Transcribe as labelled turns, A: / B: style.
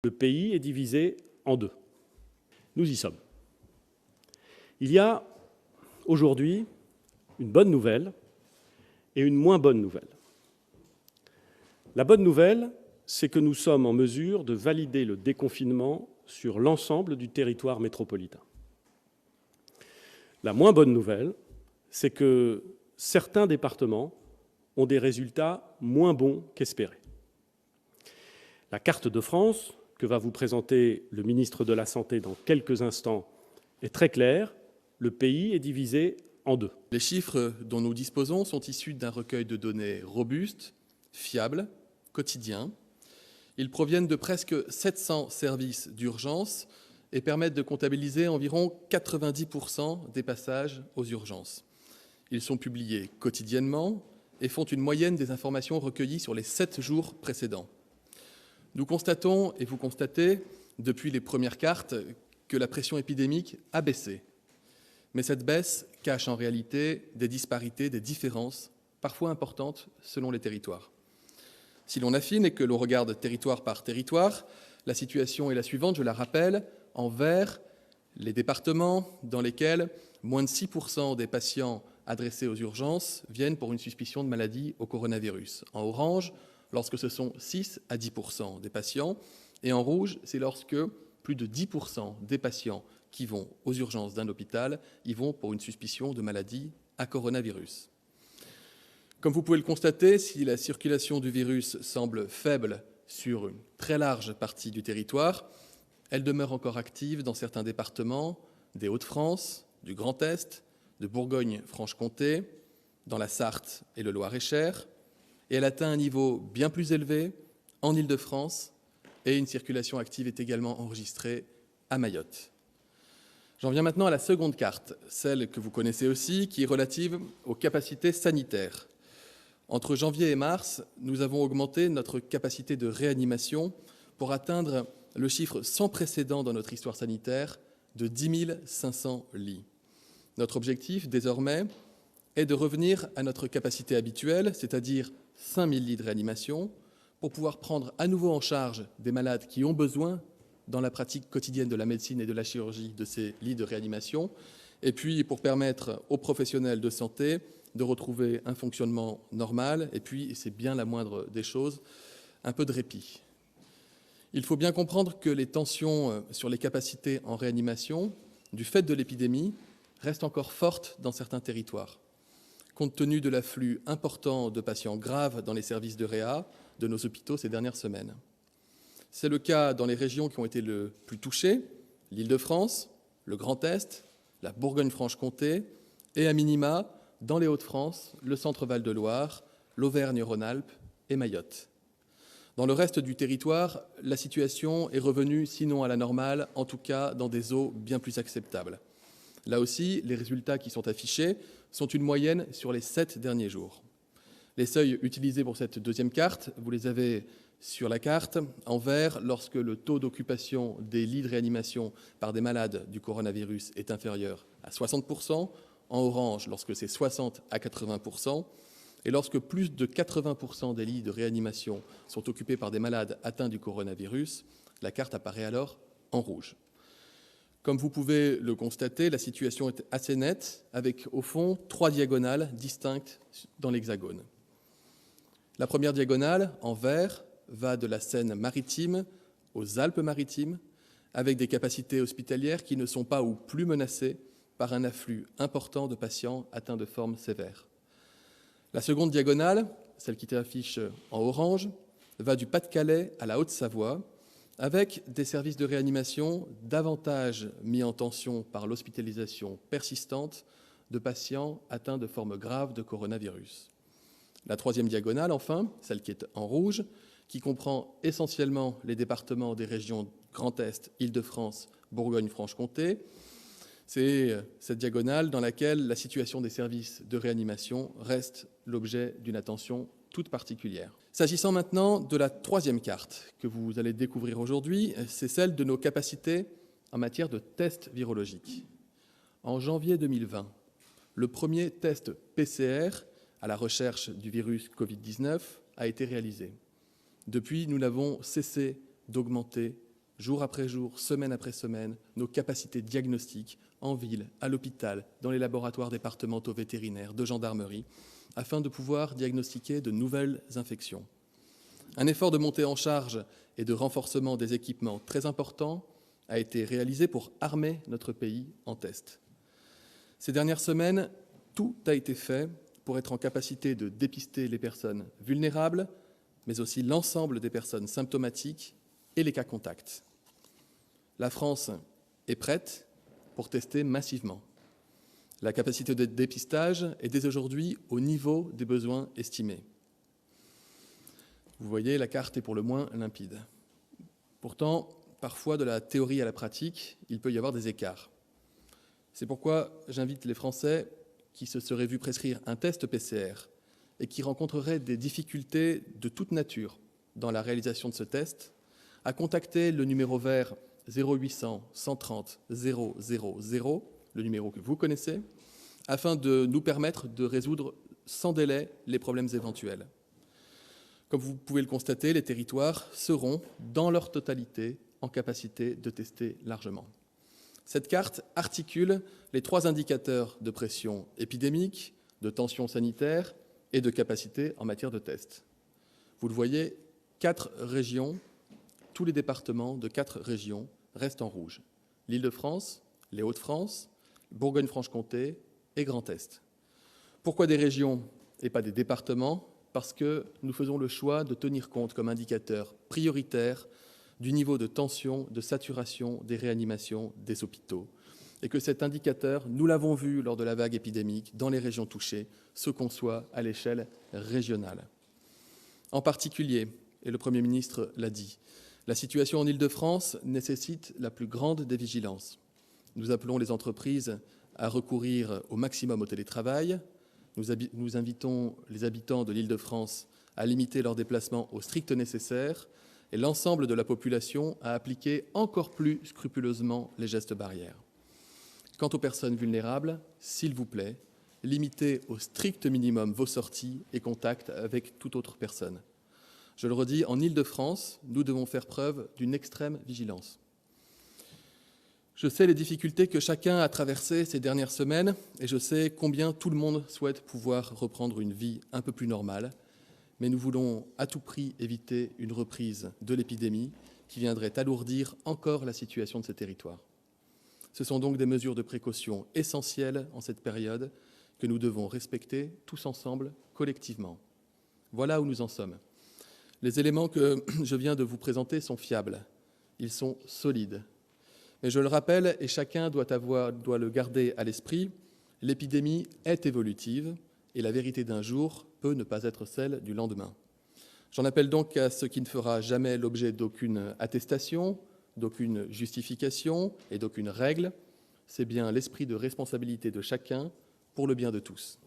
A: Le pays est divisé en deux. Nous y sommes. Il y a aujourd'hui une bonne nouvelle et une moins bonne nouvelle. La bonne nouvelle, c'est que nous sommes en mesure de valider le déconfinement sur l'ensemble du territoire métropolitain. La moins bonne nouvelle, c'est que certains départements ont des résultats moins bons qu'espérés. La carte de France, que va vous présenter le ministre de la Santé dans quelques instants, est très claire. Le pays est divisé en deux.
B: Les chiffres dont nous disposons sont issus d'un recueil de données robuste, fiable, quotidien. Ils proviennent de presque 700 services d'urgence et permettent de comptabiliser environ 90% des passages aux urgences. Ils sont publiés quotidiennement et font une moyenne des informations recueillies sur les 7 jours précédents. Nous constatons, et vous constatez, depuis les premières cartes, que la pression épidémique a baissé. Mais cette baisse cache en réalité des disparités, des différences, parfois importantes selon les territoires. Si l'on affine et que l'on regarde territoire par territoire, la situation est la suivante, je la rappelle, en vert, les départements dans lesquels moins de 6% des patients adressés aux urgences viennent pour une suspicion de maladie au coronavirus. En orange, lorsque ce sont 6 à 10% des patients, et en rouge, c'est lorsque plus de 10% des patients qui vont aux urgences d'un hôpital y vont pour une suspicion de maladie à coronavirus. Comme vous pouvez le constater, si la circulation du virus semble faible sur une très large partie du territoire, elle demeure encore active dans certains départements des Hauts-de-France, du Grand Est, de Bourgogne-Franche-Comté, dans la Sarthe et le Loir-et-Cher, et elle atteint un niveau bien plus élevé en Île-de-France, et une circulation active est également enregistrée à Mayotte. J'en viens maintenant à la seconde carte, celle que vous connaissez aussi, qui est relative aux capacités sanitaires. Entre janvier et mars, nous avons augmenté notre capacité de réanimation pour atteindre le chiffre sans précédent dans notre histoire sanitaire de 10 500 lits. Notre objectif, désormais, est de revenir à notre capacité habituelle, c'est-à-dire 5 000 lits de réanimation, pour pouvoir prendre à nouveau en charge des malades qui ont besoin, dans la pratique quotidienne de la médecine et de la chirurgie, de ces lits de réanimation, et puis pour permettre aux professionnels de santé de retrouver un fonctionnement normal, et puis, et c'est bien la moindre des choses, un peu de répit. Il faut bien comprendre que les tensions sur les capacités en réanimation, du fait de l'épidémie, restent encore fortes dans certains territoires, compte tenu de l'afflux important de patients graves dans les services de réa de nos hôpitaux ces dernières semaines. C'est le cas dans les régions qui ont été le plus touchées, l'Île-de-France, le Grand Est, la Bourgogne-Franche-Comté et, à minima, dans les Hauts-de-France, le Centre-Val de Loire, l'Auvergne-Rhône-Alpes et Mayotte. Dans le reste du territoire, la situation est revenue, sinon à la normale, en tout cas dans des eaux bien plus acceptables. Là aussi, les résultats qui sont affichés sont une moyenne sur les 7 derniers jours. Les seuils utilisés pour cette deuxième carte, vous les avez sur la carte, en vert, lorsque le taux d'occupation des lits de réanimation par des malades du coronavirus est inférieur à 60%, en orange, lorsque c'est 60 à 80%, et lorsque plus de 80% des lits de réanimation sont occupés par des malades atteints du coronavirus, la carte apparaît alors en rouge. Comme vous pouvez le constater, la situation est assez nette, avec au fond 3 diagonales distinctes dans l'hexagone. La première diagonale, en vert, va de la Seine-Maritime aux Alpes-Maritimes, avec des capacités hospitalières qui ne sont pas ou plus menacées par un afflux important de patients atteints de formes sévères. La seconde diagonale, celle qui s'affiche en orange, va du Pas-de-Calais à la Haute-Savoie, avec des services de réanimation davantage mis en tension par l'hospitalisation persistante de patients atteints de formes graves de coronavirus. La troisième diagonale, enfin, celle qui est en rouge, qui comprend essentiellement les départements des régions Grand Est, Île-de-France, Bourgogne-Franche-Comté. C'est cette diagonale dans laquelle la situation des services de réanimation reste l'objet d'une attention toute particulière. S'agissant maintenant de la troisième carte que vous allez découvrir aujourd'hui, c'est celle de nos capacités en matière de tests virologiques. En janvier 2020, le premier test PCR à la recherche du virus Covid-19 a été réalisé. Depuis, nous n'avons cessé d'augmenter jour après jour, semaine après semaine, nos capacités diagnostiques en ville, à l'hôpital, dans les laboratoires départementaux vétérinaires, de gendarmerie, afin de pouvoir diagnostiquer de nouvelles infections. Un effort de montée en charge et de renforcement des équipements très important a été réalisé pour armer notre pays en tests. Ces dernières semaines, tout a été fait pour être en capacité de dépister les personnes vulnérables, mais aussi l'ensemble des personnes symptomatiques et les cas contacts. La France est prête pour tester massivement. La capacité de dépistage est dès aujourd'hui au niveau des besoins estimés. Vous voyez, la carte est pour le moins limpide. Pourtant, parfois, de la théorie à la pratique, il peut y avoir des écarts. C'est pourquoi j'invite les Français qui se seraient vus prescrire un test PCR et qui rencontreraient des difficultés de toute nature dans la réalisation de ce test à contacter le numéro vert 0800 130 000, le numéro que vous connaissez, afin de nous permettre de résoudre sans délai les problèmes éventuels. Comme vous pouvez le constater, les territoires seront, dans leur totalité, en capacité de tester largement. Cette carte articule les 3 indicateurs de pression épidémique, de tension sanitaire et de capacité en matière de tests. Vous le voyez, 4 régions, tous les départements de 4 régions restent en rouge. L'Île-de-France, les Hauts-de-France, Bourgogne-Franche-Comté et Grand Est. Pourquoi des régions et pas des départements ? Parce que nous faisons le choix de tenir compte comme indicateur prioritaire du niveau de tension, de saturation des réanimations des hôpitaux. Et que cet indicateur, nous l'avons vu lors de la vague épidémique dans les régions touchées, se conçoit à l'échelle régionale. En particulier, et le Premier ministre l'a dit, la situation en Île-de-France nécessite la plus grande des vigilances. Nous appelons les entreprises à recourir au maximum au télétravail. Nous invitons les habitants de l'Île-de-France à limiter leurs déplacements au strict nécessaire et l'ensemble de la population à appliquer encore plus scrupuleusement les gestes barrières. Quant aux personnes vulnérables, s'il vous plaît, limitez au strict minimum vos sorties et contacts avec toute autre personne. Je le redis, en Île-de-France, nous devons faire preuve d'une extrême vigilance. Je sais les difficultés que chacun a traversées ces dernières semaines et je sais combien tout le monde souhaite pouvoir reprendre une vie un peu plus normale, mais nous voulons à tout prix éviter une reprise de l'épidémie qui viendrait alourdir encore la situation de ces territoires. Ce sont donc des mesures de précaution essentielles en cette période que nous devons respecter tous ensemble, collectivement. Voilà où nous en sommes. Les éléments que je viens de vous présenter sont fiables, ils sont solides. Mais je le rappelle, et chacun doit le garder à l'esprit, l'épidémie est évolutive et la vérité d'un jour peut ne pas être celle du lendemain. J'en appelle donc à ce qui ne fera jamais l'objet d'aucune attestation, d'aucune justification et d'aucune règle. C'est bien l'esprit de responsabilité de chacun pour le bien de tous.